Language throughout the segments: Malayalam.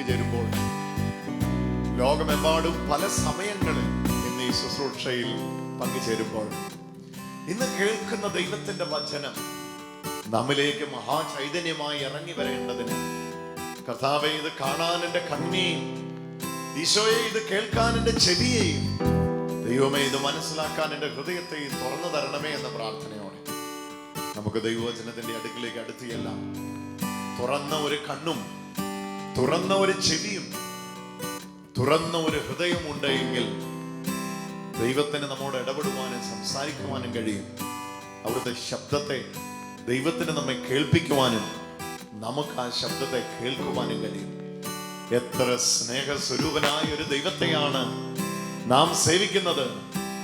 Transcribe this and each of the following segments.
പങ്കുചേരുമ്പോൾ ലോകമെമ്പാടും പല സമയങ്ങളിൽ ഇന്ന് ഈ ശുശ്രൂഷയിൽ പങ്കുചേരുമ്പോൾ ഇന്ന് കേൾക്കുന്ന ദൈവത്തിന്റെ വചനം നമ്മിലേക്ക് മഹാചൈതന്യമായി ഇറങ്ങി വരേണ്ടതിന് കർത്താവേ, ഇത് കാണാൻ എൻ്റെ കണ്ണിനെയും ഈശോയെ ഇത് കേൾക്കാൻ എൻ്റെ ചെവിയെയും ദൈവമേ ഇത് മനസ്സിലാക്കാൻ എൻ്റെ ഹൃദയത്തെയും തുറന്നു തരണമേ എന്ന പ്രാർത്ഥനയോടെ നമുക്ക് ദൈവവചനത്തിന്റെ അടുക്കിലേക്ക് അടുത്തിയെല്ലാം. തുറന്ന ഒരു കണ്ണും തുറന്ന ഒരു ചെവിയും തുറന്ന ഒരു ഹൃദയം ഉണ്ടെങ്കിൽ ദൈവത്തിന് നമ്മോട് ഇടപെടുവാനും സംസാരിക്കുവാനും കഴിയും. അവിടുത്തെ ശബ്ദത്തെ ദൈവത്തിന് നമ്മെ കേൾപ്പിക്കുവാനും നമുക്ക് ആ ശബ്ദത്തെ കേൾക്കുവാനും കഴിയും. എത്ര സ്നേഹസ്വരൂപനായ ഒരു ദൈവത്തെയാണ് നാം സേവിക്കുന്നത്.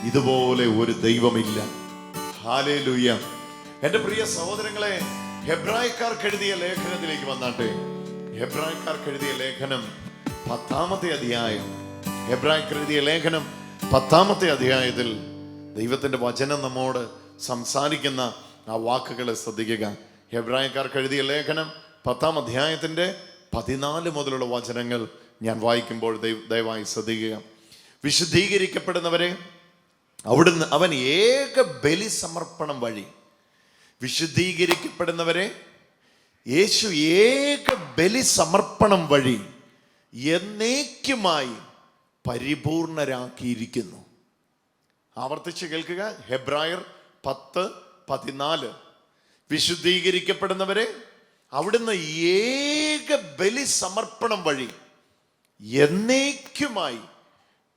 ഇതുപോലെ ഒരു ദൈവമില്ല. ഹല്ലേലൂയ. എൻ്റെ പ്രിയ സഹോദരങ്ങളെ, ഹെബ്രായക്കാർക്ക് എഴുതിയ ലേഖനത്തിലേക്ക് വന്നാട്ടെ. ഹെബ്രായക്കാർക്ക് എഴുതിയ ലേഖനം 10-ാമത്തെ അധ്യായം. ഹെബ്രായർക്ക് എഴുതിയ ലേഖനം 10-ാമത്തെ അധ്യായത്തിൽ ദൈവത്തിന്റെ വചനം നമ്മോട് സംസാരിക്കുന്ന ആ വാക്കുകളെ ശ്രദ്ധിക്കുക. ഹെബ്രായക്കാർക്ക് എഴുതിയ ലേഖനം 10-ാം അധ്യായത്തിന്റെ 14 മുതലുള്ള വചനങ്ങൾ ഞാൻ വായിക്കുമ്പോൾ ദയവായി ശ്രദ്ധിക്കുക. വിശുദ്ധീകരിക്കപ്പെടുന്നവരെ അവിടുന്ന് അവൻ ഏക ബലി സമർപ്പണം വഴി വിശുദ്ധീകരിക്കപ്പെടുന്നവരെ യേശു ഏക ബലി സമർപ്പണം വഴി എന്നേക്കുമായി പരിപൂർണരാക്കിയിരിക്കുന്നു. ആവർത്തിച്ച് കേൾക്കുക. ഹെബ്രായർ 10:14. വിശുദ്ധീകരിക്കപ്പെടുന്നവരെ അവിടുന്ന് ഏക ബലി സമർപ്പണം വഴി എന്നേക്കുമായി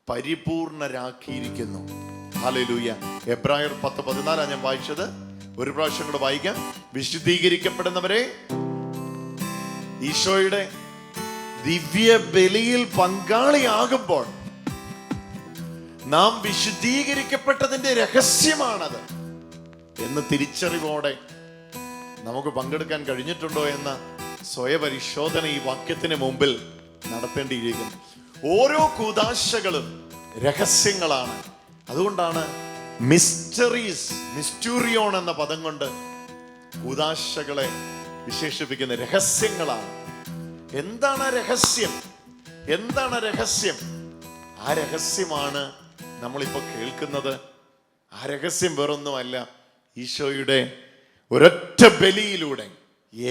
പരിപൂർണരാക്കിയിരിക്കുന്നു. ഹല്ലേലൂയ. ഹെബ്രായർ 10:14 ഞാൻ വായിച്ചത്. ഒരു പ്രാവശ്യം കൂടെ വായിക്കാം. വിശുദ്ധീകരിക്കപ്പെടുന്നവരെ ഈശോയുടെ ദിവ്യ ബലിയിൽ പങ്കാളിയാകുമ്പോൾ നാം വിശുദ്ധീകരിക്കപ്പെട്ടതിന്റെ രഹസ്യമാണത് എന്ന് തിരിച്ചറിവോടെ നമുക്ക് പങ്കെടുക്കാൻ കഴിഞ്ഞിട്ടുണ്ടോ എന്ന സ്വയപരിശോധന ഈ വാക്യത്തിന് മുമ്പിൽ നടത്തേണ്ടിയിരിക്കുന്നു. ഓരോ കൂദാശകളും രഹസ്യങ്ങളാണ്. അതുകൊണ്ടാണ് മിസ്റ്റൂറിയോൺ എന്ന പദം കൊണ്ട് കൂദാശകളെ വിശേഷിപ്പിക്കുന്ന രഹസ്യങ്ങളാണ്. എന്താണ് രഹസ്യം? എന്താണ് രഹസ്യം? ആ രഹസ്യമാണ് നമ്മളിപ്പോൾ കേൾക്കുന്നത്. ആ രഹസ്യം വേറൊന്നുമല്ല, ഈശോയുടെ ഒരൊറ്റ ബലിയിലൂടെ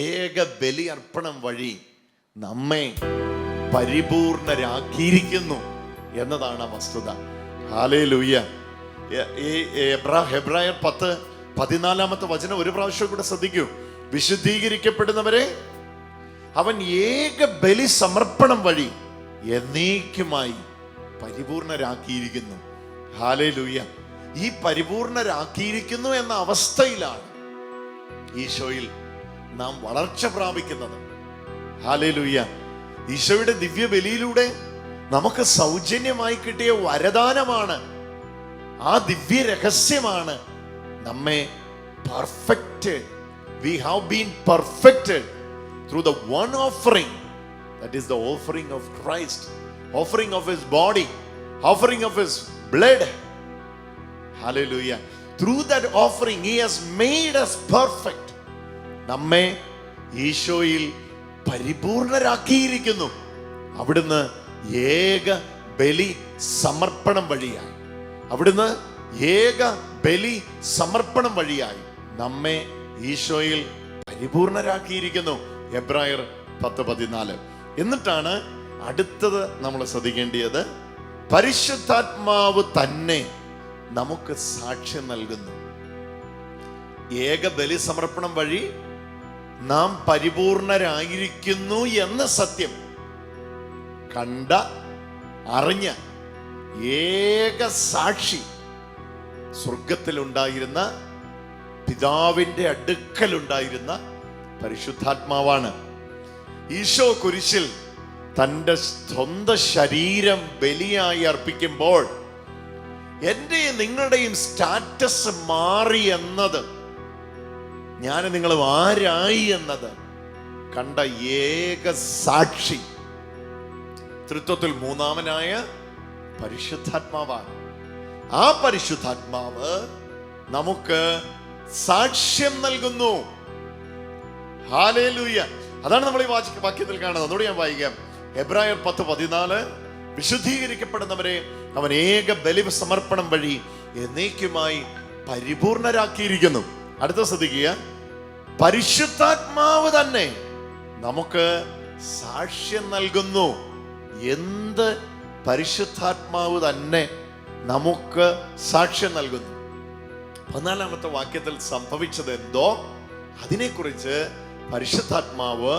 ഏക ബലി അർപ്പണം വഴി നമ്മെ പരിപൂർണരാക്കിയിരിക്കുന്നു എന്നതാണ് വസ്തുത. ഹല്ലേലൂയ. ഹെബ്രായർ 10:14 വചനം ഒരു പ്രാവശ്യം കൂടെ ശ്രദ്ധിക്കൂ. വിശുദ്ധീകരിക്കപ്പെടുന്നവരെ അവൻ ഏക ബലി സമർപ്പണം വഴി എന്നേക്കുമായി പരിപൂർണരാക്കിയിരിക്കുന്നു. ഹല്ലേലൂയ. ഈ പരിപൂർണരാക്കിയിരിക്കുന്നു എന്ന അവസ്ഥയിലാണ് ഈശോയിൽ നാം വളർച്ച പ്രാപിക്കുന്നത്. ഹല്ലേലൂയ. ഈശോയുടെ ദിവ്യ ബലിയിലൂടെ നമുക്ക് സൗജന്യമായി കിട്ടിയ വരദാനമാണ്, ആ ദിവ്യ രഹസ്യമാണ് നമ്മെ perfected. We have been perfected through the one offering, that is the offering of Christ, offering of his body, offering of his blood. Hallelujah. Through that offering he has made us perfect. നമ്മെ ഈശോയിൽ പരിപൂർണരാക്കിയിരിക്കുന്നു. അവിടുന്ന് ഏക ബലി സമർപ്പണം വഴിയായി നമ്മെ ഈശോയിൽ പരിപൂർണരാക്കിയിരിക്കുന്നു. ഹെബ്രായർ 10:14. എന്നിട്ടാണ് അടുത്തത് നമ്മൾ ശ്രദ്ധിക്കേണ്ടത്. പരിശുദ്ധാത്മാവ് തന്നെ നമുക്ക് സാക്ഷ്യം നൽകുന്നു. ഏക ബലി സമർപ്പണം വഴി നാം പരിപൂർണരായിരിക്കുന്നു എന്ന സത്യം കണ്ട അറിഞ്ഞ ഏക സാക്ഷി സ്വർഗത്തിലുണ്ടായിരുന്ന പിതാവിന്റെ അടുക്കലുണ്ടായിരുന്ന പരിശുദ്ധാത്മാവാണ്. ഈശോ കുരിശിൽ തൻ്റെ സ്വന്തം ശരീരം ബലിയായി അർപ്പിക്കുമ്പോൾ എന്റെയും നിങ്ങളുടെയും സ്റ്റാറ്റസ് മാറി എന്നത്, ഞാൻ നിങ്ങളും ആരായി എന്നത് കണ്ട ഏക സാക്ഷി തൃത്വത്തിൽ മൂന്നാമനായ പരിശുദ്ധാത്മാവാണ്. ആ പരിശുദ്ധാത്മാവ് നമുക്ക് സാക്ഷ്യം നൽകുന്നു. ഹല്ലേലൂയ. അതാണ് നമ്മൾ ഈ വാക്യത്തിൽ കാണുന്നത്. അതോടെ ഞാൻ വായിക്കാം. എബ്രായർ 10:14 വിശുദ്ധീകരിക്കപ്പെടുന്നവരെ അവൻ ഏക ബലി സമർപ്പണം വഴി എന്നേക്കുമായി പരിപൂർണരാക്കിയിരിക്കുന്നു. അടുത്ത ശ്രദ്ധിക്കുക, പരിശുദ്ധാത്മാവ് തന്നെ നമുക്ക് സാക്ഷ്യം നൽകുന്നു. എന്ത്? പരിശുദ്ധാത്മാവ് തന്നെ നമുക്ക് സാക്ഷ്യം നൽകുന്നു. 14-ാമത്തെ വാക്യത്തിൽ സംഭവിച്ചത് എന്തോ അതിനെക്കുറിച്ച് പരിശുദ്ധാത്മാവ്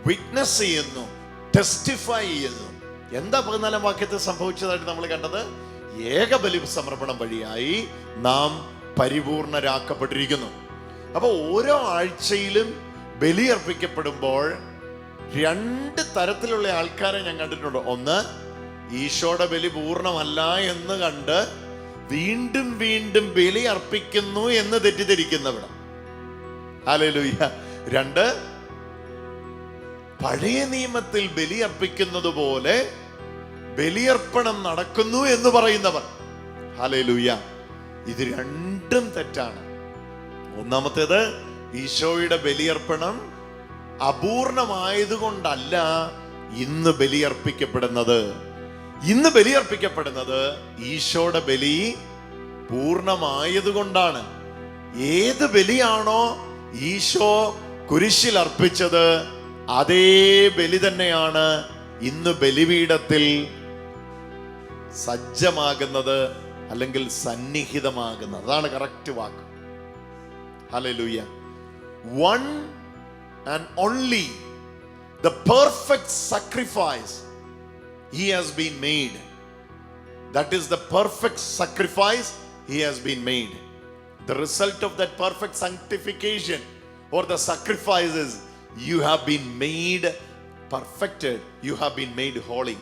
വിറ്റ്നസ് ചെയ്യുന്നു, ടെസ്റ്റിഫൈ ചെയ്യുന്നു. എന്താ 14-ാം വാക്യത്തിൽ സംഭവിച്ചതായിട്ട് നമ്മൾ കണ്ടത്? ഏക ബലി സമർപ്പണം വഴിയായി നാം പരിപൂർണരാക്കപ്പെട്ടിരിക്കുന്നു. അപ്പൊ ഓരോ ആഴ്ചയിലും ബലി അർപ്പിക്കപ്പെടുമ്പോൾ 2 തരത്തിലുള്ള ആൾക്കാരെ ഞാൻ കണ്ടിട്ടുണ്ട്. ഒന്ന്, ഈശോയുടെ ബലി പൂർണ്ണമല്ല എന്ന് കണ്ട് വീണ്ടും വീണ്ടും ബലി അർപ്പിക്കുന്നു എന്ന് തെറ്റിദ്ധരിക്കുന്നവർ. ഹല്ലേലൂയ. 2, പഴയ നിയമത്തിൽ ബലി അർപ്പിക്കുന്നത് പോലെ ബലിയർപ്പണം നടക്കുന്നു എന്ന് പറയുന്നവർ. ഹല്ലേലൂയ. ഇത് രണ്ടും തെറ്റാണ്. ഒന്നാമത്തേത്, ഈശോയുടെ ബലിയർപ്പണം അപൂർണമായതുകൊണ്ടല്ല ഇന്ന് ബലിയർപ്പിക്കപ്പെടുന്നത്. ഇന്ന് ബലിയർപ്പിക്കപ്പെടുന്നത് ഈശോയുടെ ബലി പൂർണ്ണമായതുകൊണ്ടാണ്. ഏത് ബലിയാണോ ഈശോ കുരിശിൽ അർപ്പിച്ചത് അതേ ബലി തന്നെയാണ് ഇന്ന് ബലിപീഠത്തിൽ സജ്ജമാകുന്നത്, അല്ലെങ്കിൽ സന്നിഹിതമാകുന്നത്. അതാണ് correct walk. Hallelujah. One and only, the perfect sacrifice he has been made. That is the perfect sacrifice he has been made. The result of that perfect sanctification or the sacrifices, you have been made perfected, you have been made holy.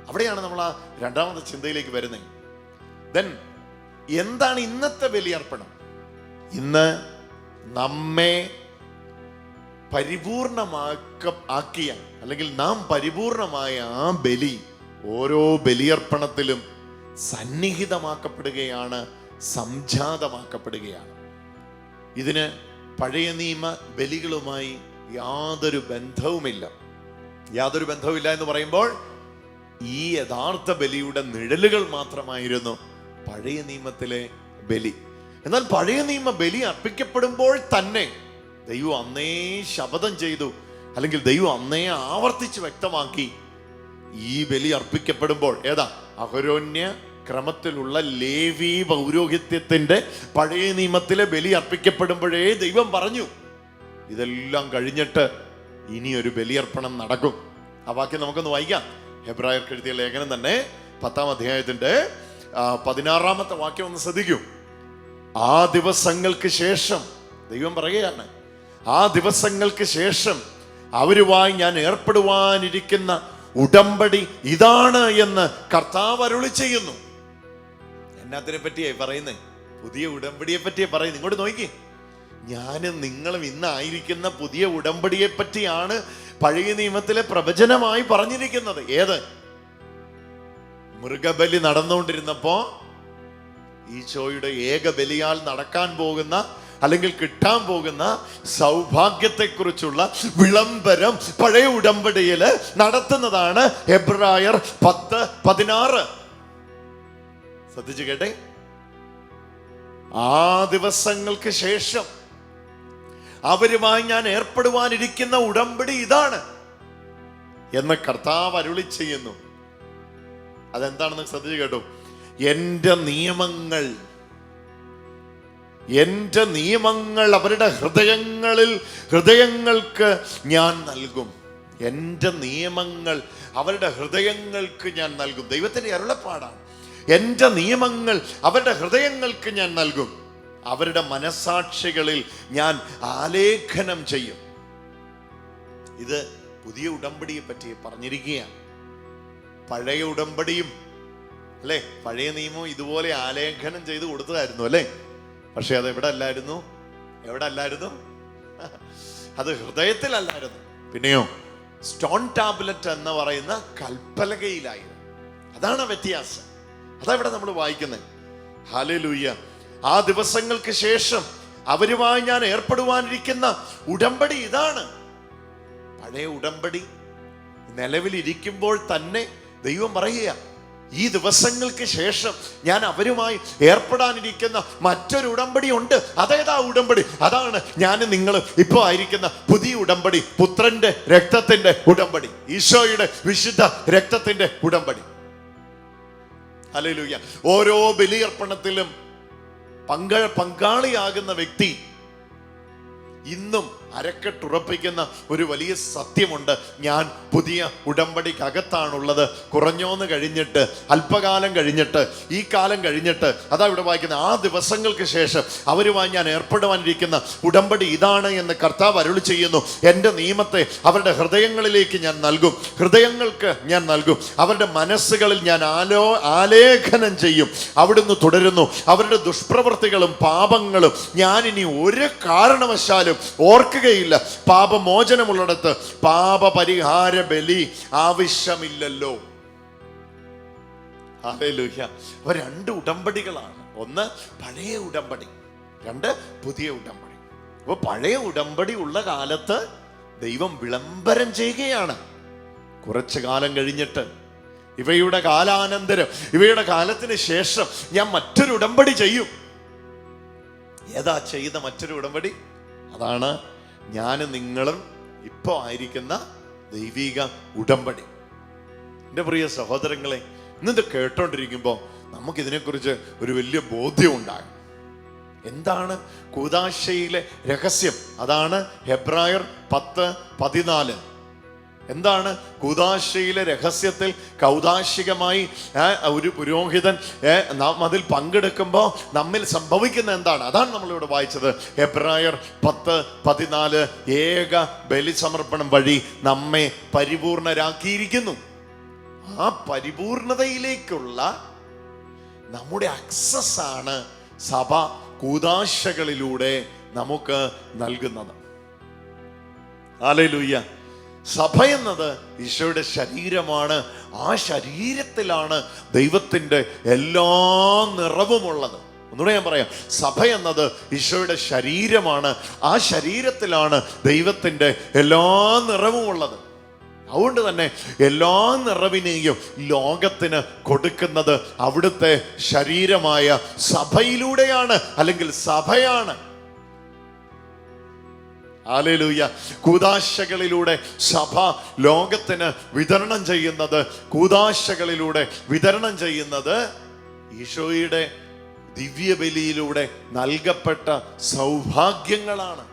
അവിടെയാണ് നമ്മൾ ആ രണ്ടാമത്തെ ചിന്തയിലേക്ക് വരുന്നത്. Then എന്താണ് ഇന്നത്തെ ബലിയർപ്പണം? ഇന്ന് നമ്മെ പരിപൂർണമാക്കിയ, അല്ലെങ്കിൽ നാം പരിപൂർണമായ ആ ബലി ഓരോ ബലിയർപ്പണത്തിലും സന്നിഹിതമാക്കപ്പെടുകയാണ്, സംജാതമാക്കപ്പെടുകയാണ്. ഇതിന് പഴയ നിയമ ബലികളുമായി യാതൊരു ബന്ധവുമില്ല. യാതൊരു ബന്ധവുമില്ല എന്ന് പറയുമ്പോൾ ഈ യഥാർത്ഥ ബലിയുടെ നിഴലുകൾ മാത്രമായിരുന്നു പഴയ നിയമത്തിലെ ബലി. എന്നാൽ പഴയ നിയമ ബലി അർപ്പിക്കപ്പെടുമ്പോൾ തന്നെ ദൈവം അന്നേ ശപഥം ചെയ്തു, അല്ലെങ്കിൽ ദൈവം അന്നേ ആവർത്തിച്ച് വ്യക്തമാക്കി, ഈ ബലി അർപ്പിക്കപ്പെടുമ്പോൾ ഏതാ? അഹരോന്യ ക്രമത്തിലുള്ള ലേവി പൗരോഹിത്യത്തിന്റെ പഴയ നിയമത്തിലെ ബലി അർപ്പിക്കപ്പെടുമ്പോഴേ ദൈവം പറഞ്ഞു, ഇതെല്ലാം കഴിഞ്ഞിട്ട് ഇനിയൊരു ബലിയർപ്പണം നടക്കും. ആ വാക്യം നമുക്കൊന്ന് വായിക്കാം. ഹെബ്രായർക്ക് എഴുതിയ ലേഖനം തന്നെ 10-ാം അധ്യായത്തിന്റെ 16-ാമത്തെ വാക്യം ഒന്ന് ശ്രദ്ധിക്കൂ. ആ ദിവസങ്ങൾക്ക് ശേഷം ദൈവം പറയുകയാണ്, ആ ദിവസങ്ങൾക്ക് ശേഷം അവരുമായി ഞാൻ ഏർപ്പെടുവാനിരിക്കുന്ന ഉടമ്പടി ഇതാണ് എന്ന് കർത്താവ് അരുളി ചെയ്യുന്നു. എന്നാത്തിനെ പറ്റിയേ പറയുന്നേ? പുതിയ ഉടമ്പടിയെ പറ്റിയേ പറയുന്നത്. ഇങ്ങോട്ട് നോക്കി, ഞാനും നിങ്ങളും ഇന്നായിരിക്കുന്ന പുതിയ ഉടമ്പടിയെ പറ്റിയാണ് പഴയ നിയമത്തിലെ പ്രവചനമായി പറഞ്ഞിരിക്കുന്നത്. ഏത്? മൃഗബലി നടന്നുകൊണ്ടിരുന്നപ്പോ ഈശോയുടെ ഏക ബലിയാൽ നടക്കാൻ പോകുന്ന, അല്ലെങ്കിൽ കിട്ടാൻ പോകുന്ന സൗഭാഗ്യത്തെക്കുറിച്ചുള്ള വിളംബരം പഴയ ഉടമ്പടിയിൽ നടത്തുന്നതാണ് എബ്രായർ 10:16. ശ്രദ്ധിച്ചു കേട്ടെ. ആ ദിവസങ്ങൾക്ക് ശേഷം അവരുമായി ഞാൻ ഏർപ്പെടുവാനിരിക്കുന്ന ഉടമ്പടി ഇതാണ് എന്ന് കർത്താവ് അരുളി ചെയ്യുന്നു. അതെന്താണെന്ന് ശ്രദ്ധിച്ചു കേട്ടോ. എന്റെ നിയമങ്ങൾ അവരുടെ ഹൃദയങ്ങൾക്ക് ഞാൻ നൽകും. എൻ്റെ നിയമങ്ങൾ അവരുടെ ഹൃദയങ്ങൾക്ക് ഞാൻ നൽകും. ദൈവത്തിന്റെ അരുളപ്പാടാണ്. എൻ്റെ നിയമങ്ങൾ അവരുടെ ഹൃദയങ്ങൾക്ക് ഞാൻ നൽകും, അവരുടെ മനസാക്ഷികളിൽ ഞാൻ ആലേഖനം ചെയ്യും. ഇത് പുതിയ ഉടമ്പടിയെ പറ്റി പറഞ്ഞിരിക്കുകയാണ്. പഴയ ഉടമ്പടിയും അല്ലെ, പഴയ നിയമവും ഇതുപോലെ ആലേഖനം ചെയ്ത് കൊടുത്തതായിരുന്നു അല്ലെ. പക്ഷെ അത് എവിടെ അല്ലായിരുന്നു? അത് ഹൃദയത്തിലല്ലായിരുന്നു. പിന്നെയോ സ്റ്റോൺ ടാബ്ലറ്റ് എന്ന് പറയുന്ന കൽപ്പലകയിലായിരുന്നു. അതാണ് വ്യത്യാസം. അതാ ഇവിടെ നമ്മൾ വായിക്കുന്നത്. ഹല്ലേലൂയ. ആ ദിവസങ്ങൾക്ക് ശേഷം അവരുമായി ഞാൻ ഏർപ്പെടുവാനിരിക്കുന്ന ഉടമ്പടി ഇതാണ്. പഴയ ഉടമ്പടി നിലവിലിരിക്കുമ്പോൾ തന്നെ ദൈവം പറയുക, ഈ ദിവസങ്ങൾക്ക് ശേഷം ഞാൻ അവരുമായി ഏർപ്പെടാനിരിക്കുന്ന മറ്റൊരു ഉടമ്പടി ഉണ്ട്. അതേതാ ഉടമ്പടി? അതാണ് ഞാൻ നിങ്ങൾ ഇപ്പോൾ ആയിരിക്കുന്ന പുതിയ ഉടമ്പടി, പുത്രന്റെ രക്തത്തിന്റെ ഉടമ്പടി, ഈശോയുടെ വിശുദ്ധ രക്തത്തിന്റെ ഉടമ്പടി. ഹല്ലേലൂയ. ഓരോ ബലിയർപ്പണത്തിലും പങ്കാളിയാകുന്ന വ്യക്തി ഇന്നും അരക്കെട്ടുറപ്പിക്കുന്ന ഒരു വലിയ സത്യമുണ്ട്. ഞാൻ പുതിയ ഉടമ്പടിക്കകത്താണുള്ളത്. കുറഞ്ഞോന്ന് കഴിഞ്ഞിട്ട്, അല്പകാലം കഴിഞ്ഞിട്ട്, ഈ കാലം കഴിഞ്ഞിട്ട്, അതാ ഇവിടെ വായിക്കുന്നത്, ആ ദിവസങ്ങൾക്ക് ശേഷം അവരുമായി ഞാൻ ഏർപ്പെടുവാനിരിക്കുന്ന ഉടമ്പടി ഇതാണ് എന്ന് കർത്താവ് അരുളി ചെയ്യുന്നു. എൻ്റെ നിയമത്തെ അവരുടെ ഹൃദയങ്ങളിലേക്ക് ഞാൻ നൽകും, ഹൃദയങ്ങൾക്ക് ഞാൻ നൽകും, അവരുടെ മനസ്സുകളിൽ ഞാൻ ആലേഖനം ചെയ്യും. അവിടുന്ന് തുടരുന്നു, അവരുടെ ദുഷ്പ്രവൃത്തികളും പാപങ്ങളും ഞാൻ ഇനി ഒരു കാരണവശാലും ഓർക്കുകയില്ല. പാപമോചനമുള്ളിടത്ത് പാപപരിഹാര ബലി ആവശ്യമില്ലല്ലോ. ഹല്ലേലൂയ. അവ രണ്ട് ഉടമ്പടികളാണ്. ഒന്ന് പഴയ ഉടമ്പടി, രണ്ട് പുതിയ ഉടമ്പടി. അപ്പൊ പഴയ ഉടമ്പടി ഉള്ള കാലത്ത് ദൈവം വിളംബരം ചെയ്യുകയാണ്. കുറച്ചു കാലം കഴിഞ്ഞിട്ട്, ഇവയുടെ കാലാനന്തരം, ഇവയുടെ കാലത്തിന് ശേഷം ഞാൻ മറ്റൊരു ഉടമ്പടി ചെയ്യും. ഏതാ ചെയ്ത മറ്റൊരു ഉടമ്പടി? അതാണ് ഞാനും നിങ്ങളും ഇപ്പോൾ ആയിരിക്കുന്ന ദൈവിക ഉടമ്പടി. എൻ്റെ പ്രിയ സഹോദരങ്ങളെ, ഇന്നിത് കേട്ടോണ്ടിരിക്കുമ്പോൾ നമുക്കിതിനെക്കുറിച്ച് ഒരു വലിയ ബോധ്യം ഉണ്ടാകും. എന്താണ് കൂദാശയിലെ രഹസ്യം? അതാണ് ഹെബ്രായർ 10:14. എന്താണ് കൂദാശയിലെ രഹസ്യത്തിൽ? കൗദാശികമായി ഒരു പുരോഹിതൻ അതിൽ പങ്കെടുക്കുമ്പോൾ നമ്മിൽ സംഭവിക്കുന്ന എന്താണ്? അതാണ് നമ്മളിവിടെ വായിച്ചത്. ഹെബ്രായർ 10:14 ഏക ബലി സമർപ്പണം വഴി നമ്മെ പരിപൂർണരാക്കിയിരിക്കുന്നു. ആ പരിപൂർണതയിലേക്കുള്ള നമ്മുടെ അക്സസ് ആണ് സഭ കൂദാശകളിലൂടെ നമുക്ക് നൽകുന്നത്. ഹല്ലേലൂയ. സഭ എന്നത് ഈശോയുടെ ശരീരമാണ്. ആ ശരീരത്തിലാണ് ദൈവത്തിൻ്റെ എല്ലാ നിറവുമുള്ളത്. ഒന്നുകൂടെ ഞാൻ പറയാം, സഭ എന്നത് ഈശോയുടെ ശരീരമാണ്. ആ ശരീരത്തിലാണ് ദൈവത്തിൻ്റെ എല്ലാ നിറവുമുള്ളത്. അതുകൊണ്ട് തന്നെ എല്ലാ നിറവിനെയും ലോകത്തിന് കൊടുക്കുന്നത് അവിടുത്തെ ശരീരമായ സഭയിലൂടെയാണ്, അല്ലെങ്കിൽ സഭയാണ്. ഹല്ലേലൂയ. കൂദാശകളിലൂടെ സഭ ലോകത്തിന് വിതരണം ചെയ്യുന്നത്, കൂദാശകളിലൂടെ വിതരണം ചെയ്യുന്നത് ഈശോയുടെ ദിവ്യബലിയിലൂടെ നൽകപ്പെട്ട സൗഭാഗ്യങ്ങളാണ്.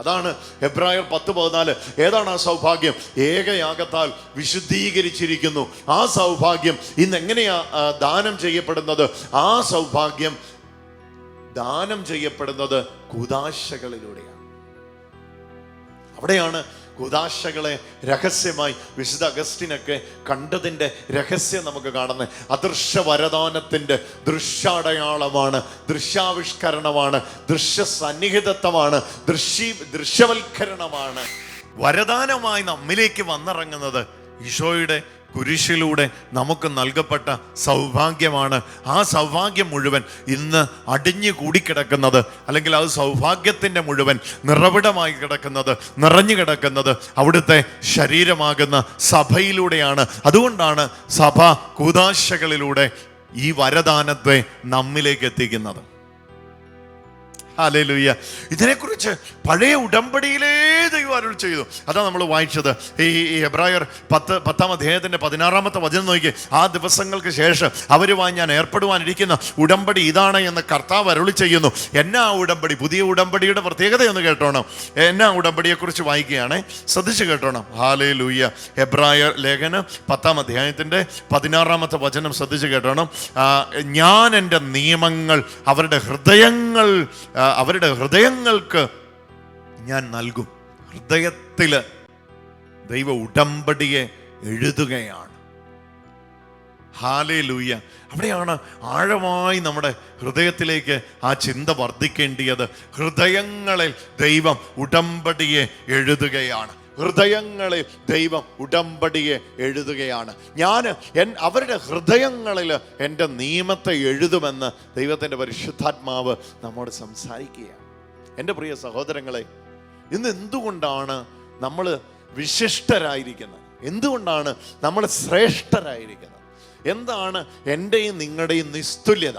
അതാണ് ഹെബ്രായർ 10:14. ഏതാണ് ആ സൗഭാഗ്യം? ഏകയാഗത്താൽ വിശുദ്ധീകരിച്ചിരിക്കുന്നു. ആ സൗഭാഗ്യം ഇന്ന് എങ്ങനെയാ ദാനം ചെയ്യപ്പെടുന്നത്? ആ സൗഭാഗ്യം ദാനം ചെയ്യപ്പെടുന്നത് കൂദാശകളിലൂടെയാണ്. അവിടെയാണ് കൂദാശകളെ രഹസ്യമായി വിശുദ്ധ അഗസ്റ്റിനൊക്കെ കണ്ടതിൻ്റെ രഹസ്യം നമുക്ക് കാണുന്നത്. അദൃശ്യ വരദാനത്തിൻ്റെ ദൃശ്യാടയാളമാണ്, ദൃശ്യാവിഷ്കരണമാണ്, ദൃശ്യസന്നിഹിതത്വമാണ്, ദൃശ്യവൽക്കരണമാണ്. വരദാനമായി നമ്മിലേക്ക് വന്നിറങ്ങുന്നത് ഈശോയുടെ കുരിശിലൂടെ നമുക്ക് നൽകപ്പെട്ട സൗഭാഗ്യമാണ്. ആ സൗഭാഗ്യം മുഴുവൻ ഇന്ന് അടിഞ്ഞു കൂടിക്കിടക്കുന്നത്, അല്ലെങ്കിൽ ആ സൗഭാഗ്യത്തിൻ്റെ മുഴുവൻ നിറവിടമായി കിടക്കുന്നത്, നിറഞ്ഞു കിടക്കുന്നത് അവിടുത്തെ ശരീരമാകുന്ന സഭയിലൂടെയാണ്. അതുകൊണ്ടാണ് സഭ കൂദാശകളിലൂടെ ഈ വരദാനത്തെ നമ്മിലേക്ക് എത്തിക്കുന്നത്. ഹല്ലേലൂയ. ഇതിനെക്കുറിച്ച് പഴയ ഉടമ്പടിയിലേ ദൈവം അരുളി ചെയ്തു. അതാണ് നമ്മൾ വായിച്ചത്. ഈ ഹെബ്രായർ 10:16 നോക്കി. ആ ദിവസങ്ങൾക്ക് ശേഷം അവരുമായി ഞാൻ ഏർപ്പെടുവാനിരിക്കുന്ന ഉടമ്പടി ഇതാണ് എന്ന് കർത്താവ് അരുളി ചെയ്യുന്നു. എന്നാ ഉടമ്പടി? പുതിയ ഉടമ്പടിയുടെ പ്രത്യേകതയൊന്ന് കേട്ടോണം. എന്നാ ഉടമ്പടിയെക്കുറിച്ച് വായിക്കുകയാണ്, ശ്രദ്ധിച്ച് കേട്ടോണം. ഹല്ലേലൂയ. ഹെബ്രായർ ലേഖനം 10:16 ശ്രദ്ധിച്ച് കേട്ടോണം. ഞാൻ എൻ്റെ നിയമങ്ങൾ അവരുടെ ഹൃദയങ്ങൾക്ക് ഞാൻ നൽകും. ഹൃദയത്തില് ദൈവ ഉടമ്പടിയെ എഴുതുകയാണ്. ഹല്ലേലൂയ. അവിടെയാണ് ആഴമായി നമ്മുടെ ഹൃദയത്തിലേക്ക് ആ ചിന്ത വർദ്ധിക്കേണ്ടിയത്. ഹൃദയങ്ങളിൽ ദൈവം ഉടമ്പടിയെ എഴുതുകയാണ്. ഹൃദയങ്ങളിൽ ദൈവം ഉടമ്പടിയെ എഴുതുകയാണ്. അവരുടെ ഹൃദയങ്ങളിൽ എൻ്റെ നിയമത്തെ എഴുതുമെന്ന് ദൈവത്തിൻ്റെ പരിശുദ്ധാത്മാവ് നമ്മോട് സംസാരിക്കുകയാണ്. എൻ്റെ പ്രിയ സഹോദരങ്ങളെ, ഇന്ന് എന്തുകൊണ്ടാണ് നമ്മൾ വിശിഷ്ടരായിരിക്കുന്നത്? എന്തുകൊണ്ടാണ് നമ്മൾ ശ്രേഷ്ഠരായിരിക്കുന്നത്? എന്താണ് എൻ്റെയും നിങ്ങളുടെയും നിസ്തുല്യത?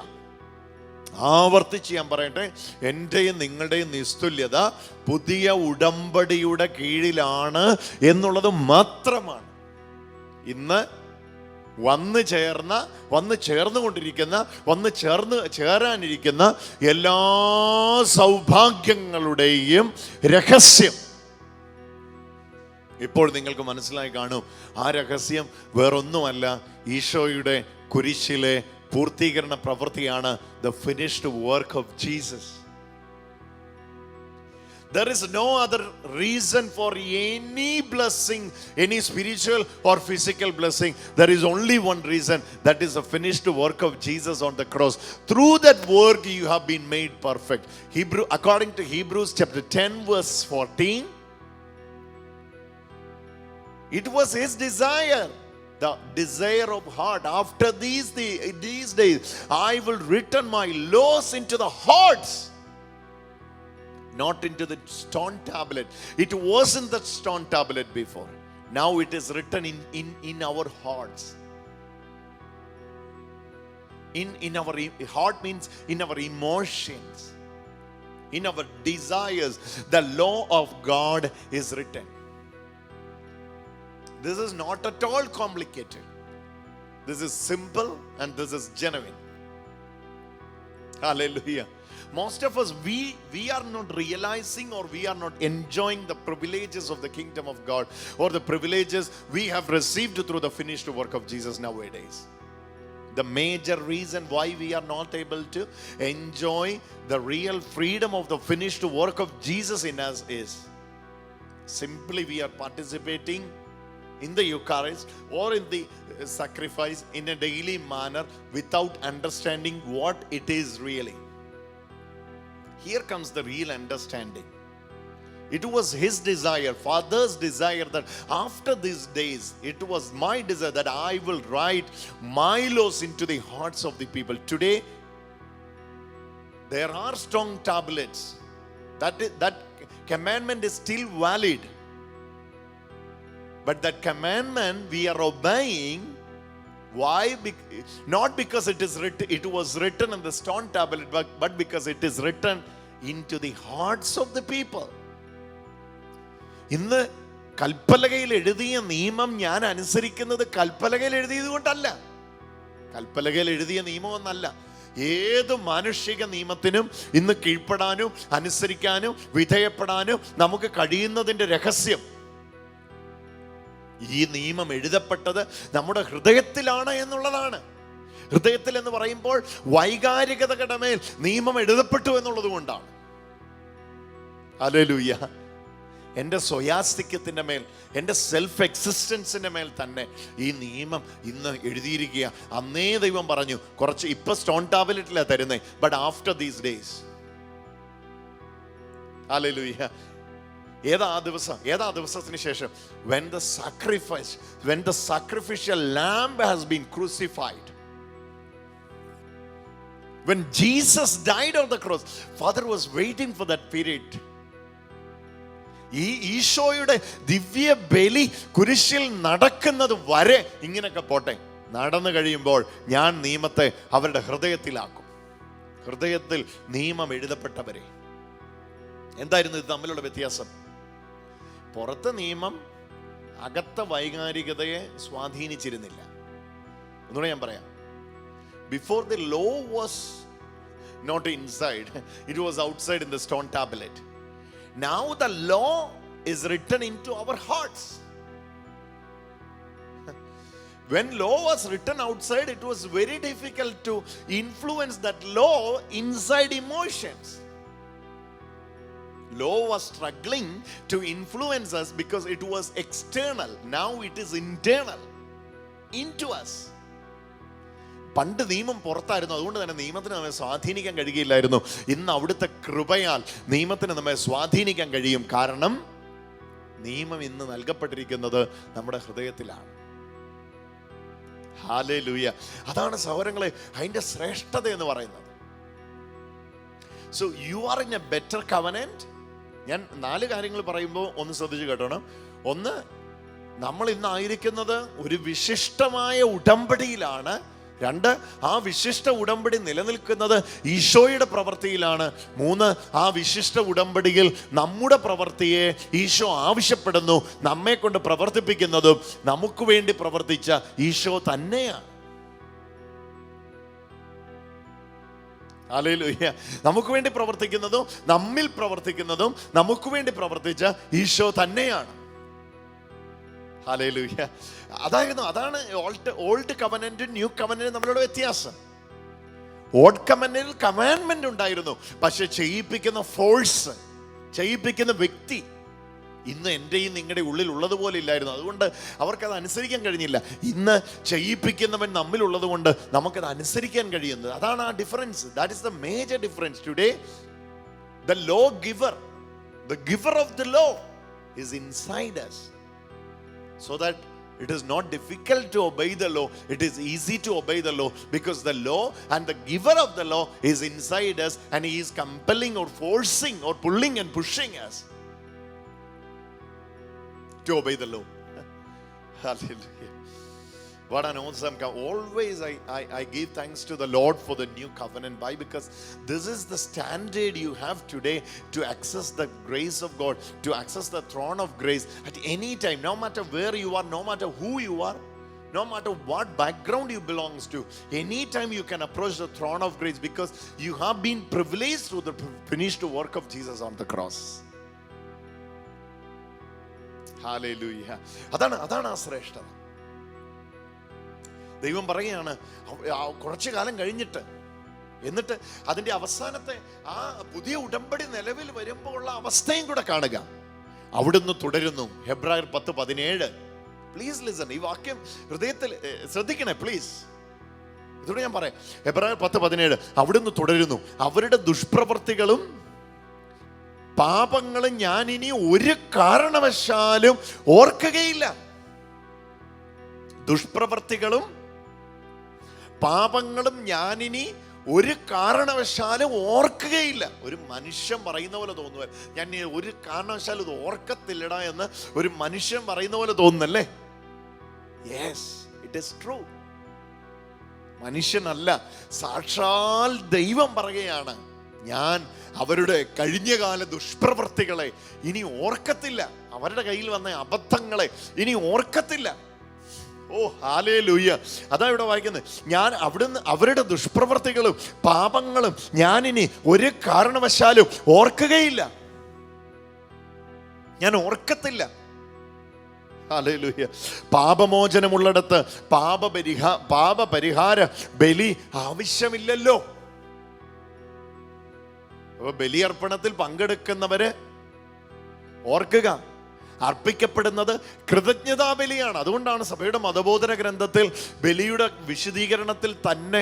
ആവർത്തിച്ച് ഞാൻ പറയട്ടെ, എൻ്റെയും നിങ്ങളുടെയും നിസ്തുല്യത പുതിയ ഉടമ്പടിയുടെ കീഴിലാണ് എന്നുള്ളത് മാത്രമാണ്. ഇന്ന് വന്നു ചേരാനിരിക്കുന്ന എല്ലാ സൗഭാഗ്യങ്ങളുടെയും രഹസ്യം ഇപ്പോൾ നിങ്ങൾക്ക് മനസ്സിലായി കാണും. ആ രഹസ്യം വേറൊന്നുമല്ല, ഈശോയുടെ കുരിശിലെ പൂർത്തീകരണ പ്രവൃത്തിയാണ്. the finished work of Jesus. There is no other reason for any blessing, any spiritual or physical blessing. There is only one reason, that is the finished work of Jesus on the cross. Through that work you have been made perfect. According to Hebrews chapter 10 verse 14, it was his desire, the desire of heart. After these days I will return my laws into the hearts, not into the stone tablet. It wasn't the stone tablet before. Now it is written in our hearts. In our heart means in our emotions, in our desires. The law of God is written. This is not at all complicated. This is simple and this is genuine. Hallelujah. Most of us, we are not realizing, or we are not enjoying the privileges of the kingdom of God, or the privileges we have received through the finished work of Jesus nowadays. The major reason why we are not able to enjoy the real freedom of the finished work of Jesus in us is simply we are participating in the Eucharist or in the sacrifice in a daily manner without understanding what it is really. Here comes the real understanding. It was his desire, Father's desire, that after these days, it was my desire that I will write my laws into the hearts of the people. Today, there are strong tablets. That commandment is still valid. But that commandment we are obeying. Why? Not because it was written on the stone tablet, but because it is written into the hearts of the people. ഇന്ന് കൽപ്പലകയിൽ എഴുതിയ നിയമം ഞാൻ അനുസരിക്കുന്നത് കൽപ്പലകയിൽ എഴുതിയത് കൊണ്ടല്ല, കൽപ്പലകയിൽ എഴുതിയ നിയമമൊന്നല്ല. ഏത് മാനുഷിക നിയമത്തിനും ഇന്ന് കീഴ്പ്പെടാനും അനുസരിക്കാനും വിധേയപ്പെടാനും നമുക്ക് കഴിയുന്നതിൻ്റെ രഹസ്യം, ഈ നിയമം എഴുതപ്പെട്ടത് നമ്മുടെ ഹൃദയത്തിലാണ് എന്നുള്ളതാണ്. ഹൃദയത്തിൽ എന്ന് പറയുമ്പോൾ വൈകാരികതയുടെ മേൽ നിയമം എഴുതപ്പെട്ടു എന്നുള്ളത് കൊണ്ടാണ്. ഹല്ലേലൂയ. എൻ്റെ സ്വയാസ്തിക്യത്തിൻ്റെ മേൽ, എൻ്റെ സെൽഫ് എക്സിസ്റ്റൻസിൻ്റെ മേൽ തന്നെ ഈ നിയമം ഇന്ന് എഴുതിയിരിക്കുക. അന്നേ ദൈവം പറഞ്ഞു, കുറച്ച് ഇപ്പം സ്റ്റോൺ ടാബ്ലറ്റിലാണ് തരുന്നേ, but after these days. Hallelujah. ഏതാ ദിവസത്തിന് ശേഷം? when the sacrificial lamb has been crucified, when Jesus died on the cross, Father was waiting for that period. ഈ ഈശോയുടെ ദിവ്യ ബലി കുരിശിൽ നടക്കുന്നത് വരെ ഇങ്ങനെയൊക്കെ പോട്ടെ, നടന്നു കഴിയുമ്പോൾ ഞാൻ നിയമത്തെ അവരുടെ ഹൃദയത്തിലാക്കും. ഹൃദയത്തിൽ നിയമം എഴുതപ്പെട്ടവരെ. എന്തായിരുന്നു ഇത് തമ്മിലുള്ള വ്യത്യാസം? പുറത്തെ നിയമം അകത്ത വൈകാരികതയെ സ്വാധീനിച്ചിരുന്നില്ല. ഒന്നുകൂടെ ഞാൻ പറയാം. Before the law was not inside, it was outside in the stone tablet. Now the law is written into our hearts. When law was written outside, it was very difficult to influence that law inside emotions. Law was struggling to influence us because it was external. Now it is internal into us. പണ്ട് നിയമം പുറത്തായിരുന്നു, അതുകൊണ്ട് തന്നെ നിയമത്തിന് നമ്മെ സ്വാധീനിക്കാൻ കഴിയില്ലായിരുന്നു. ഇന്ന് അവിടുത്തെ കൃപയാൽ നിയമത്തിന് നമ്മെ സ്വാധീനിക്കാൻ കഴിയും. കാരണം നിയമം ഇന്ന് നൽകപ്പെട്ടിരിക്കുന്നത് നമ്മുടെ ഹൃദയത്തിലാണ്. ഹല്ലേലൂയ. അതാണ് സഹോദരങ്ങളെ അതിൻ്റെ ശ്രേഷ്ഠത എന്ന് പറയുന്നത്. So you are in a better covenant. ഞാൻ 4 കാര്യങ്ങൾ പറയുമ്പോൾ ഒന്ന് ശ്രദ്ധിച്ച് കേട്ടോണം. ഒന്ന്, നമ്മൾ ഇന്നായിരിക്കുന്നത് ഒരു വിശിഷ്ടമായ ഉടമ്പടിയിലാണ്. 2, ആ വിശിഷ്ട ഉടമ്പടി നിലനിൽക്കുന്നത് ഈശോയുടെ പ്രവൃത്തിയിലാണ്. 3, ആ വിശിഷ്ട ഉടമ്പടിയിൽ നമ്മുടെ പ്രവൃത്തിയെ ഈശോ ആവശ്യപ്പെടുന്നു. നമ്മെ കൊണ്ട് പ്രവർത്തിപ്പിക്കുന്നതും നമുക്ക് വേണ്ടി പ്രവർത്തിച്ച ഈശോ തന്നെയാണ്. ഹല്ലേലൂയ. നമുക്ക് വേണ്ടി പ്രവർത്തിക്കുന്നതും നമ്മിൽ പ്രവർത്തിക്കുന്നതും നമുക്ക് വേണ്ടി പ്രവർത്തിച്ച ഈശോ തന്നെയാണ്. ഹല്ലേലൂയ. അതാണ് ഓൾഡ് കവനന്റും ന്യൂ കവനന്റും നമ്മളുടെ വ്യത്യാസം. ഓൾഡ് കവനന്റിൽ കമാൻഡ്മെന്റ് ഉണ്ടായിരുന്നു, പക്ഷെ ചെയ്യിപ്പിക്കുന്ന ഫോഴ്സ്, ചെയ്യിപ്പിക്കുന്ന വ്യക്തി ഇന്ന് എൻ്റെയും നിങ്ങളുടെ ഉള്ളിൽ ഉള്ളതുപോലെ ഇല്ലായിരുന്നു. അതുകൊണ്ട് അവർക്കത് അനുസരിക്കാൻ കഴിഞ്ഞില്ല. ഇന്ന് ചെയ്യിപ്പിക്കുന്നവൻ നമ്മിലുള്ളത് കൊണ്ട് നമുക്കത് അനുസരിക്കാൻ കഴിയുന്നത്. അതാണ് ആ difference. That is the major difference. Today the law giver, the giver of the law is inside us, so that it is not difficult to obey the law, it is easy to obey the law, because the law and the giver of the law is inside us, and he is compelling or forcing or pulling and pushing us to obey the law. Hallelujah. What an awesome always I give thanks to the Lord for the new covenant. Why? Because this is the standard you have today to access the grace of God, to access the throne of grace at any time, no matter where you are, no matter who you are, no matter what background you belongs to. Anytime you can approach the throne of grace, because you have been privileged through the finished work of Jesus on the cross. Hallelujah. അതാണ് ആ ശ്രേഷ്ഠത. ദൈവം പറയുകയാണ്, കുറച്ചു കാലം കഴിഞ്ഞിട്ട്, എന്നിട്ട് അതിന്റെ അവസാനത്തെ ആ പുതിയ ഉടമ്പടി നിലവിൽ വരുമ്പോൾ ഉള്ള അവസ്ഥയും കൂടെ കാണുക. അവിടുന്ന് തുടരുന്നു. ഹെബ്രായർ 10:17. Please listen. ഈ വാക്യം ഹൃദയത്തിൽ ശ്രദ്ധിക്കണേ പ്ലീസ്. ഇതോടെ ഞാൻ പറയാം. ഹെബ്രായർ 10:17. അവിടുന്ന് തുടരുന്നു, അവരുടെ ദുഷ്പ്രവൃത്തികളും പാപങ്ങളും ഞാൻ ഇനി ഒരു കാരണവശാലും ഓർക്കുകയില്ല. ദുഷ്പ്രവൃത്തികളും പാപങ്ങളും ഞാനിനി ഒരു കാരണവശാലും ഓർക്കുകയില്ല. ഒരു മനുഷ്യൻ പറയുന്ന പോലെ തോന്നുക, ഞാൻ ഒരു കാരണവശാലും ഇത് ഓർക്കത്തില്ലടാ എന്ന് ഒരു മനുഷ്യൻ പറയുന്ന പോലെ തോന്നുന്നല്ലേ? Yes, it is true. മനുഷ്യനല്ല, സാക്ഷാൽ ദൈവം പറയുകയാണ്, ഞാൻ അവരുടെ കഴിഞ്ഞകാല ദുഷ്പ്രവൃത്തികളെ ഇനി ഓർക്കത്തില്ല. അവരുടെ കയ്യിൽ വന്ന അബദ്ധങ്ങളെ ഇനി ഓർക്കത്തില്ല. ഓ ഹല്ലേലൂയ. അതാ ഇവിടെ വായിക്കുന്നത്, ഞാൻ അവിടുന്ന് അവരുടെ ദുഷ്പ്രവൃത്തികളും പാപങ്ങളും ഞാനിനി ഒരു കാരണവശാലും ഓർക്കുകയില്ല. ഞാൻ ഓർക്കത്തില്ല. ഹല്ലേലൂയ. പാപമോചനമുള്ളിടത്ത് പാപപരിഹാര ബലി ആവശ്യമില്ലല്ലോ. ബലിയർപ്പണത്തിൽ പങ്കെടുക്കുന്നവര് ഓർക്കുക, അർപ്പിക്കപ്പെടുന്നത് കൃതജ്ഞതാ ബലിയാണ്. അതുകൊണ്ടാണ് സഭയുടെ മതബോധന ഗ്രന്ഥത്തിൽ ബലിയുടെ വിശദീകരണത്തിൽ തന്നെ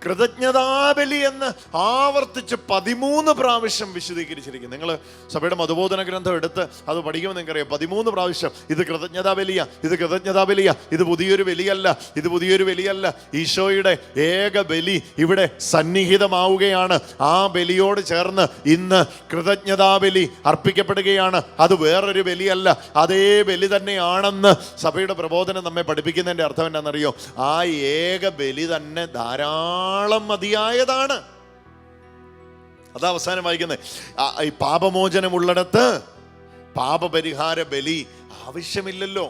കൃതജ്ഞതാ ബലി എന്ന് ആവർത്തിച്ച് 13 പ്രാവശ്യം വിശദീകരിച്ചിരിക്കും. നിങ്ങൾ സഭയുടെ മതബോധന ഗ്രന്ഥം എടുത്ത് അത് പഠിക്കുമ്പോൾ നിങ്ങൾക്കറിയാം, 13 പ്രാവശ്യം ഇത് കൃതജ്ഞതാ ബലിയ, ഇത് കൃതജ്ഞതാ ബലിയ, ഇത് പുതിയൊരു ബലിയല്ല, ഇത് പുതിയൊരു ബലിയല്ല. ഈശോയുടെ ഏക ബലി ഇവിടെ സന്നിഹിതമാവുകയാണ്. ആ ബലിയോട് ചേർന്ന് ഇന്ന് കൃതജ്ഞതാ ബലി അർപ്പിക്കപ്പെടുകയാണ്. അത് വേറൊരു ബലിയല്ല, അതേ ബലി തന്നെയാണെന്ന് സഭയുടെ പ്രബോധനം നമ്മെ പഠിപ്പിക്കുന്നതിന്റെ അർത്ഥം എന്താണെന്നറിയോ? ആ ഏക ബലി തന്നെ ധാരാളം മതിയായതാണ്. അതാ അവസാനം വായിക്കുന്നത്, ഈ പാപമോചനമുള്ളിടത്ത് പാപപരിഹാര ബലി ആവശ്യമില്ലല്ലോ.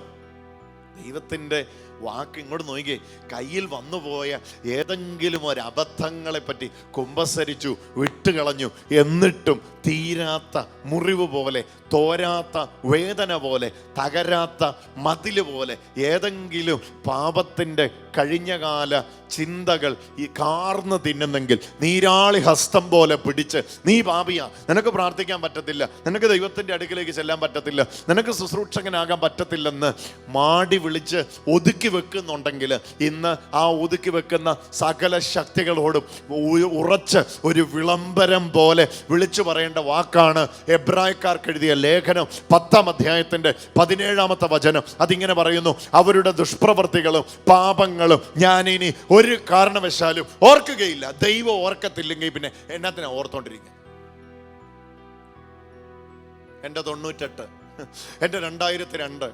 ദൈവത്തിൻ്റെ വാക്ക് ഇങ്ങോട്ട് നോക്കിയേ. കയ്യിൽ വന്നുപോയ ഏതെങ്കിലും ഒരു അബദ്ധങ്ങളെ പറ്റി കുമ്പസരിച്ചു, വിട്ടുകളഞ്ഞു, എന്നിട്ടും തീരാത്ത മുറിവ് പോലെ, തോരാത്ത വേദന പോലെ, തകരാത്ത മതില് പോലെ ഏതെങ്കിലും പാപത്തിൻ്റെ കഴിഞ്ഞകാല ചിന്തകൾ ഈ കാർന്ന് തിന്നുന്നെങ്കിൽ നീരാളി ഹസ്തം പോലെ പിടിച്ച്, നീ പാപിയാ, നിനക്ക് പ്രാർത്ഥിക്കാൻ പറ്റത്തില്ല, നിനക്ക് ദൈവത്തിൻ്റെ അടുക്കിലേക്ക് ചെല്ലാൻ പറ്റത്തില്ല, നിനക്ക് ശുശ്രൂഷകനാകാൻ പറ്റത്തില്ലെന്ന് മാടി വിളിച്ച് ഒതുക്കി വെക്കുന്നുണ്ടെങ്കിൽ, ഇന്ന് ആ ഒതുക്കി വെക്കുന്ന സകല ശക്തികളോടും ഉറച്ച് ഒരു വിളംബരം പോലെ വിളിച്ചു പറയേണ്ട വാക്കാണ് എബ്രായക്കാർക്ക് എഴുതിയ ലേഖനം 10-ാം അധ്യായത്തിന്റെ 17-ാമത്തെ വചനം. അതിങ്ങനെ പറയുന്നു, അവരുടെ ദുഷ്പ്രവൃത്തികളും പാപങ്ങളും ഞാനിനി ഒരു കാരണവശാലും ഓർക്കുകയില്ല. ദൈവം ഓർക്കത്തില്ലെങ്കിൽ പിന്നെ എന്നത്തിനാ ഓർത്തോണ്ടിരിക്കുക? എൻ്റെ 98 എൻ്റെ 2002,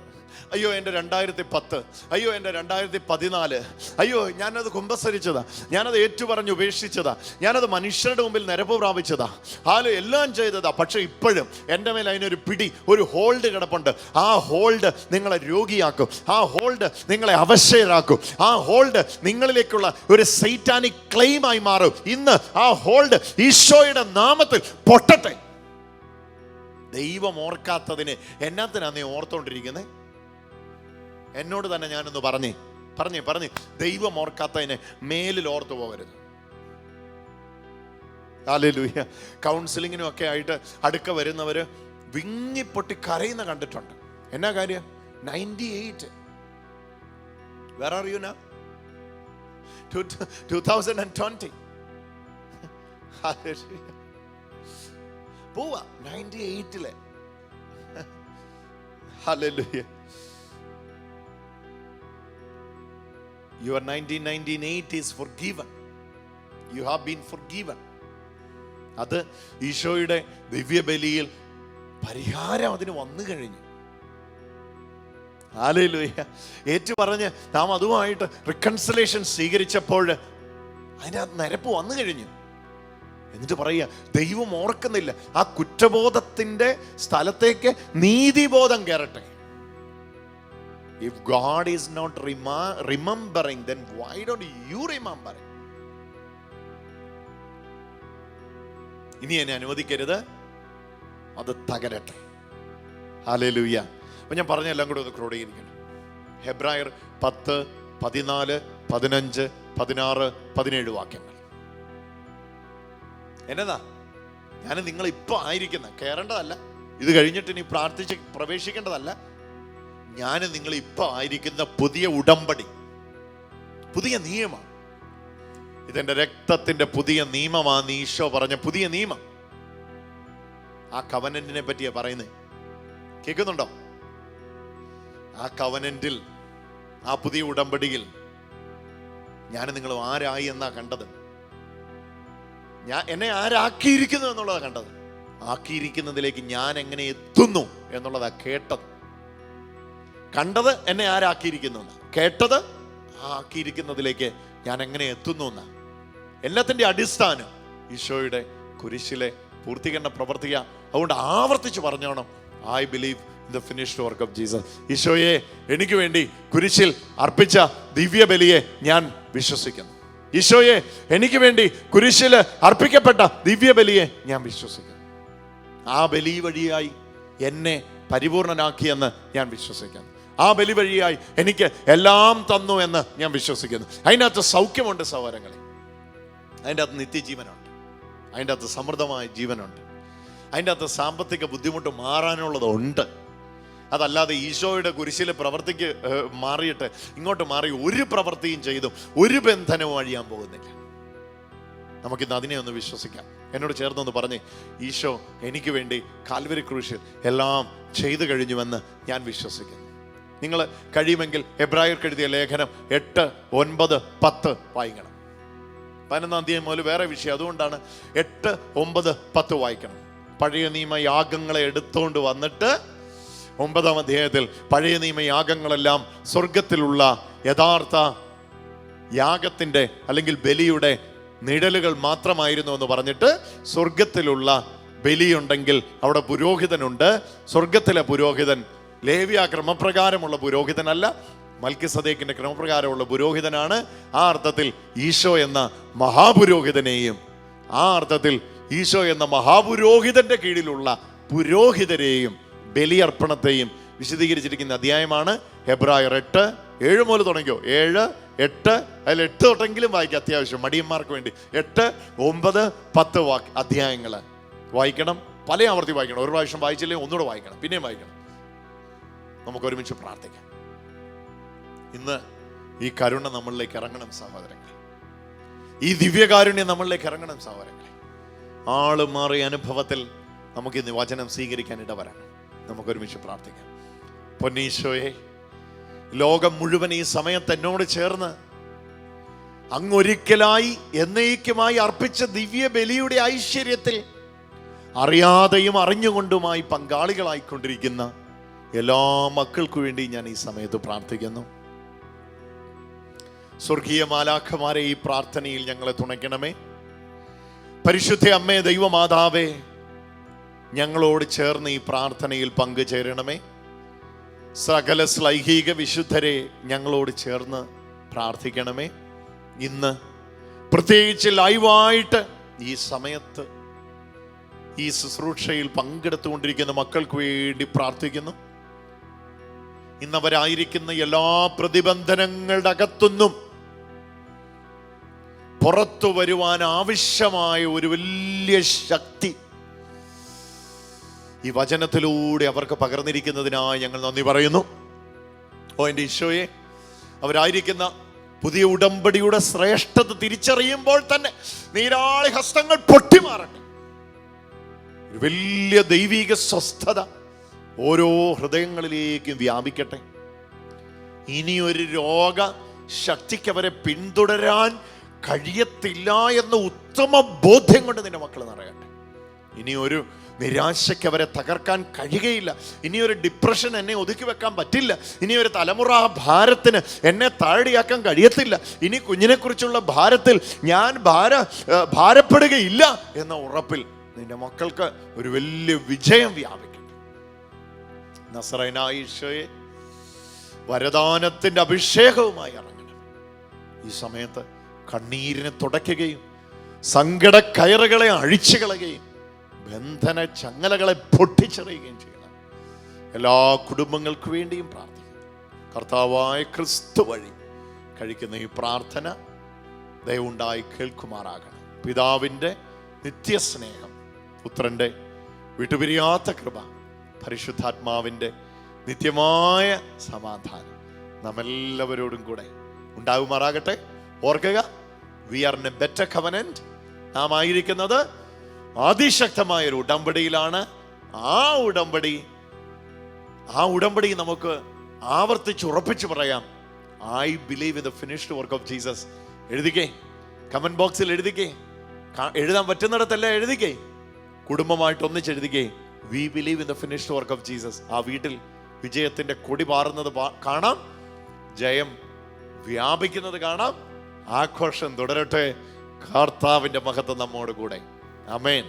അയ്യോ എൻ്റെ 2010, അയ്യോ എൻ്റെ 2014, അയ്യോ ഞാനത് കുമ്പസരിച്ചതാ, ഞാനത് ഏറ്റുപറഞ്ഞ് ഉപേക്ഷിച്ചതാ, ഞാനത് മനുഷ്യരുടെ മുമ്പിൽ നിരപ്പ് പ്രാപിച്ചതാ, എല്ലാം ചെയ്തതാ. പക്ഷെ ഇപ്പോഴും എൻ്റെ മേൽ അതിനൊരു പിടി, ഒരു ഹോൾഡ് കിടപ്പുണ്ട്. ആ ഹോൾഡ് നിങ്ങളെ രോഗിയാക്കും, ആ ഹോൾഡ് നിങ്ങളെ അവശയരാക്കും, ആ ഹോൾഡ് നിങ്ങളിലേക്കുള്ള ഒരു സൈറ്റാനിക് ക്ലെയിമായി മാറും. ഇന്ന് ആ ഹോൾഡ് ഈശോയുടെ നാമത്തിൽ പൊട്ടട്ടെ. ദൈവം ഓർക്കാത്തതിന് എന്നാത്തിനാ നീ ഓർത്തോണ്ടിരിക്കുന്നത്? എന്നോട് തന്നെ ഞാനൊന്ന് പറഞ്ഞേ ദൈവം ഓർക്കാത്തതിന് മേലിൽ ഓർത്തു പോകരുത്. ഹല്ലേലൂയ. കൗൺസിലിങ്ങിനും ഒക്കെ ആയിട്ട് അടുക്ക വരുന്നവര് വിങ്ങിപ്പൊട്ടി കരയുന്ന കണ്ടിട്ടുണ്ട്. എന്നാ കാര്യം? 98. Where are you now? 2020. പോവാ 98-ലെ. Hallelujah. Your 1998 is forgiven. You have been forgiven. അത് ഈശോയുടെ ദിവ്യബലിയിൽ പരിഹാരം അതിന് വന്നു കഴിഞ്ഞു. ഹല്ലേലൂയ. ഏറ്റു പറഞ്ഞ് നാം അതുമായിട്ട് റിക്കൺസിലേഷൻ സ്വീകരിച്ചപ്പോൾ അതിനകത്ത് നിരപ്പ് വന്നു കഴിഞ്ഞു. എന്നിട്ട് പറയുക, ദൈവം ഓർക്കുന്നില്ല. ആ കുറ്റബോധത്തിന്റെ സ്ഥലത്തേക്ക് നീതിബോധം കയറട്ടെ. If God is not remembering, then why don't you remember it? ഇനി എന്നെ അനുവദിക്കരുത്, അത് തകരട്ടെ. ഹല്ലേലൂയ. അപ്പൊ ഞാൻ പറഞ്ഞ എല്ലാം കൂടെ ഒന്ന് ക്രോഡീകരിക്കണം. ഹെബ്രായർ 10, 14, 15, 16, 17 വാക്യങ്ങൾ. എന്നതാ? ഞാൻ നിങ്ങൾ ഇപ്പൊ ആയിരിക്കുന്ന കയറേണ്ടതല്ല, ഇത് കഴിഞ്ഞിട്ട് ഇനി പ്രാർത്ഥിച്ച് പ്രവേശിക്കേണ്ടതല്ല. ഞാൻ നിങ്ങൾ ഇപ്പൊ ആയിരിക്കുന്ന പുതിയ ഉടമ്പടി, പുതിയ നിയമം, ഇതെന്റെ രക്തത്തിന്റെ പുതിയ നിയമമാണ് ഈശോ പറഞ്ഞ പുതിയ നിയമം. ആ കവനന്റിനെ പറ്റിയാ പറയുന്നത്. കേൾക്കുന്നുണ്ടോ? ആ കവനന്റിൽ, ആ പുതിയ ഉടമ്പടിയിൽ ഞാൻ നിങ്ങൾ ആരായി എന്നാ കണ്ടത്. എന്നെ ആരാക്കിയിരിക്കുന്നു എന്നുള്ളതാ കണ്ടത്. ആക്കിയിരിക്കുന്നതിലേക്ക് ഞാൻ എങ്ങനെ എത്തുന്നു എന്നുള്ളതാ കേട്ടത്. കണ്ടത് എന്നെ ആരാക്കിയിരിക്കുന്നു എന്ന്, കേട്ടത് ആക്കിയിരിക്കുന്നതിലേക്ക് ഞാൻ എങ്ങനെ എത്തുന്നു എന്ന്. എല്ലാത്തിൻ്റെ അടിസ്ഥാനം ഈശോയുടെ കുരിശിലെ പൂർത്തീകരണ പ്രവർത്തിക. അതുകൊണ്ട് ആവർത്തിച്ച് പറഞ്ഞോണം, I believe in the finished work of Jesus. ഈശോയെ എനിക്ക് വേണ്ടി കുരിശിൽ അർപ്പിച്ച ദിവ്യബലിയെ ഞാൻ വിശ്വസിക്കുന്നു. ഈശോയെ എനിക്ക് വേണ്ടി കുരിശിൽ അർപ്പിക്കപ്പെട്ട ദിവ്യബലിയെ ഞാൻ വിശ്വസിക്കുന്നു. ആ ബലി വഴിയായി എന്നെ പരിപൂർണനാക്കിയെന്ന് ഞാൻ വിശ്വസിക്കുന്നു. ആ ബലി വഴിയായി എനിക്ക് എല്ലാം തന്നു എന്ന് ഞാൻ വിശ്വസിക്കുന്നു. അതിൻ്റെ അകത്ത് സൗഖ്യമുണ്ട് സഹോദരങ്ങളെ, അതിൻ്റെ അകത്ത് നിത്യജീവനുണ്ട്, അതിൻ്റെ അകത്ത് സമൃദ്ധമായ ജീവനുണ്ട്, അതിൻ്റെ അകത്ത് സാമ്പത്തിക ബുദ്ധിമുട്ട് മാറാനുള്ളതുണ്ട്. അതല്ലാതെ ഈശോയുടെ കുരിശിലെ പ്രവർത്തിക്ക് മാറിയിട്ട് ഇങ്ങോട്ട് മാറി ഒരു പ്രവൃത്തിയും ചെയ്തും ഒരു ബന്ധനവും അഴിയാൻ പോകുന്നില്ല. നമുക്കിന്ന് അതിനെ ഒന്ന് വിശ്വസിക്കാം. എന്നോട് ചേർന്നൊന്ന് പറഞ്ഞേ, ഈശോ എനിക്ക് വേണ്ടി കാൽവരി ക്രൂശിൽ എല്ലാം ചെയ്തു കഴിഞ്ഞുവെന്ന് ഞാൻ വിശ്വസിക്കുന്നു. നിങ്ങൾ കഴിയുമെങ്കിൽ എബ്രായർക്ക് എഴുതിയ ലേഖനം 8, 9, 10 വായിക്കണം. 11-ാം തീയതി മുതൽ വേറെ വിഷയം, അതുകൊണ്ടാണ് 8, 9, 10 വായിക്കണം. പഴയ നിയമ യാഗങ്ങളെ എടുത്തുകൊണ്ട് വന്നിട്ട് 9-ാം അധ്യായത്തിൽ പഴയ നിയമ യാഗങ്ങളെല്ലാം സ്വർഗത്തിലുള്ള യഥാർത്ഥ യാഗത്തിൻ്റെ അല്ലെങ്കിൽ ബലിയുടെ നിഴലുകൾ മാത്രമായിരുന്നു എന്ന് പറഞ്ഞിട്ട്, സ്വർഗത്തിലുള്ള ബലിയുണ്ടെങ്കിൽ അവിടെ പുരോഹിതനുണ്ട്. സ്വർഗത്തിലെ പുരോഹിതൻ ലേവ്യ ക്രമപ്രകാരമുള്ള പുരോഹിതനല്ല, മൽക്കിസദേക്കിന്റെ ക്രമപ്രകാരമുള്ള പുരോഹിതനാണ്. ആ അർത്ഥത്തിൽ ഈശോ എന്ന മഹാപുരോഹിതനെയും, ആ അർത്ഥത്തിൽ ഈശോ എന്ന മഹാപുരോഹിതന്റെ കീഴിലുള്ള പുരോഹിതരെയും ബലിയർപ്പണത്തെയും വിശദീകരിച്ചിരിക്കുന്ന അധ്യായമാണ് ഹെബ്രായർ 8, 7 മുതൽ തുടങ്ങിയോ, 7, 8, അതിൽ 8 തൊട്ടെങ്കിലും വായിക്കുക അത്യാവശ്യം, മടിയന്മാർക്ക് വേണ്ടി. 8, 9, 10 അധ്യായങ്ങൾ വായിക്കണം. പല ആവർത്തി വായിക്കണം. ഒരു പ്രാവശ്യം വായിച്ചില്ലെങ്കിൽ ഒന്നുകൂടെ വായിക്കണം, പിന്നെയും വായിക്കണം. നമുക്ക് ഒരുമിച്ച് പ്രാർത്ഥിക്കാം. ഇന്ന് ഈ കരുണ നമ്മളിലേക്ക് ഇറങ്ങണം സഹോദരങ്ങളെ, ഈ ദിവ്യകാരുണ്യം നമ്മളിലേക്ക് ഇറങ്ങണം സഹോദരങ്ങളെ. ആള് മാറിയ അനുഭവത്തിൽ നമുക്ക് ഇന്ന് വചനം സ്വീകരിക്കാൻ ഇടവരണം. നമുക്കൊരുമിച്ച് പ്രാർത്ഥിക്കാം. പൊന്നീശോയെ, ലോകം മുഴുവൻ ഈ സമയത്ത് എന്നോട് ചേർന്ന് അങ്ങൊരിക്കലായി എന്നേക്കുമായി അർപ്പിച്ച ദിവ്യ ബലിയുടെ ഐശ്വര്യത്തിൽ അറിയാതെയും അറിഞ്ഞുകൊണ്ടുമായി പങ്കാളികളായിക്കൊണ്ടിരിക്കുന്ന എല്ലാ മക്കൾക്കു വേണ്ടി ഞാൻ ഈ സമയത്ത് പ്രാർത്ഥിക്കുന്നു. സ്വർഗീയ മാലാഖമാരെ ഈ പ്രാർത്ഥനയിൽ ഞങ്ങളെ തുണയ്ക്കണമേ. പരിശുദ്ധ അമ്മേ, ദൈവമാതാവേ, ഞങ്ങളോട് ചേർന്ന് ഈ പ്രാർത്ഥനയിൽ പങ്കുചേരണമേ. സകല ശ്ലൈഹിക വിശുദ്ധരെ ഞങ്ങളോട് ചേർന്ന് പ്രാർത്ഥിക്കണമേ. ഇന്ന് പ്രത്യേകിച്ച് ലൈവായിട്ട് ഈ സമയത്ത് ഈ ശുശ്രൂഷയിൽ പങ്കെടുത്തുകൊണ്ടിരിക്കുന്ന മക്കൾക്ക് വേണ്ടി പ്രാർത്ഥിക്കുന്നു. ഇന്നവരായിരിക്കുന്ന എല്ലാ പ്രതിബന്ധനങ്ങളുടെ അകത്തുനിന്നും പുറത്തു വരുവാൻ ആവശ്യമായ ഒരു വലിയ ശക്തി ഈ വചനത്തിലൂടെ അവർക്ക് പകർന്നിരിക്കുന്നതിനായി ഞങ്ങൾ നന്ദി പറയുന്നു. എൻ്റെ ഈശോയെ, അവരായിരിക്കുന്ന പുതിയ ഉടമ്പടിയുടെ ശ്രേഷ്ഠത തിരിച്ചറിയുമ്പോൾ തന്നെ നീരാളി ഹസ്തങ്ങൾ പൊട്ടിമാറട്ടെ. ഒരു വലിയ ദൈവിക സ്വസ്ഥത ഓരോ ഹൃദയങ്ങളിലേക്കും വ്യാപിക്കട്ടെ. ഇനിയൊരു രോഗ ശക്തിക്ക് അവരെ പിന്തുടരാൻ കഴിയത്തില്ല എന്ന ഉത്തമ ബോധ്യം കൊണ്ട് നിന്റെ മക്കൾ നിറയട്ടെ. ഇനിയൊരു നിരാശയ്ക്ക് അവരെ തകർക്കാൻ കഴിയുകയില്ല. ഇനിയൊരു ഡിപ്രഷൻ എന്നെ ഒതുക്കി വെക്കാൻ പറ്റില്ല. ഇനിയൊരു തലമുറ ഭാരത്തിന് എന്നെ താഴെയാക്കാൻ കഴിയത്തില്ല. ഇനി കുഞ്ഞിനെക്കുറിച്ചുള്ള ഭാരത്തിൽ ഞാൻ ഭാരപ്പെടുകയില്ല എന്ന ഉറപ്പിൽ നിന്റെ മക്കൾക്ക് ഒരു വലിയ വിജയം വ്യാപിക്കട്ടെ. നസറേനായ ഈശോയെ, വരദാനത്തിന്റെ അഭിഷേകവുമായി ഇറങ്ങണം. ഈ സമയത്ത് കണ്ണീരിനെ തുടയ്ക്കുകയും സങ്കട കയറുകളെ അഴിച്ചു കളയുകയും ബന്ധന ചങ്ങലകളെ പൊട്ടിച്ചെറിയുകയും ചെയ്യണം. എല്ലാ കുടുംബങ്ങൾക്ക് വേണ്ടിയും പ്രാർത്ഥിക്കുന്നു. കർത്താവായ ക്രിസ്തു വഴി കഴിക്കുന്ന ഈ പ്രാർത്ഥന ദയവുണ്ടായി കേൾക്കുമാറാകണം. പിതാവിൻ്റെ നിത്യസ്നേഹം, പുത്രൻ്റെ വിട്ടുപിരിയാത്ത കൃപ, പരിശുദ്ധാത്മാവിൻ്റെ നിത്യമായ സമാധാനം നമ്മെല്ലാവരോടും കൂടെ ഉണ്ടാകുമാറാകട്ടെ. ഓർക്കുക, we are in a better covenant. നാം ആയിരിക്കുന്നത് അതിശക്തമായ ഒരു ഉടമ്പടിയിലാണ്. ആ ഉടമ്പടി നമുക്ക് ആവർത്തിച്ച് ഉറപ്പിച്ച് പറയാം. I believe in the finished work of Jesus. എഴുതിക്കേ, കമന്റ് ബോക്സിൽ എഴുതിക്കേ. എഴുതാൻ പറ്റുന്നിടത്തല്ല എഴുതിക്കേ. കുടുംബമായിട്ട് ഒന്നിച്ച് എഴുതിക്കേ, we believe in the finished work of Jesus. ആ വീട്ടിൽ വിജയത്തിന്റെ കൊടി പാറുന്നത് കാണാം, ജയം വ്യാപിക്കുന്നത് കാണാം. ആഘോഷം തുടരട്ടെ. കർത്താവിന്റെ മഹത്വം നമ്മോട് കൂടെ. ആമേൻ.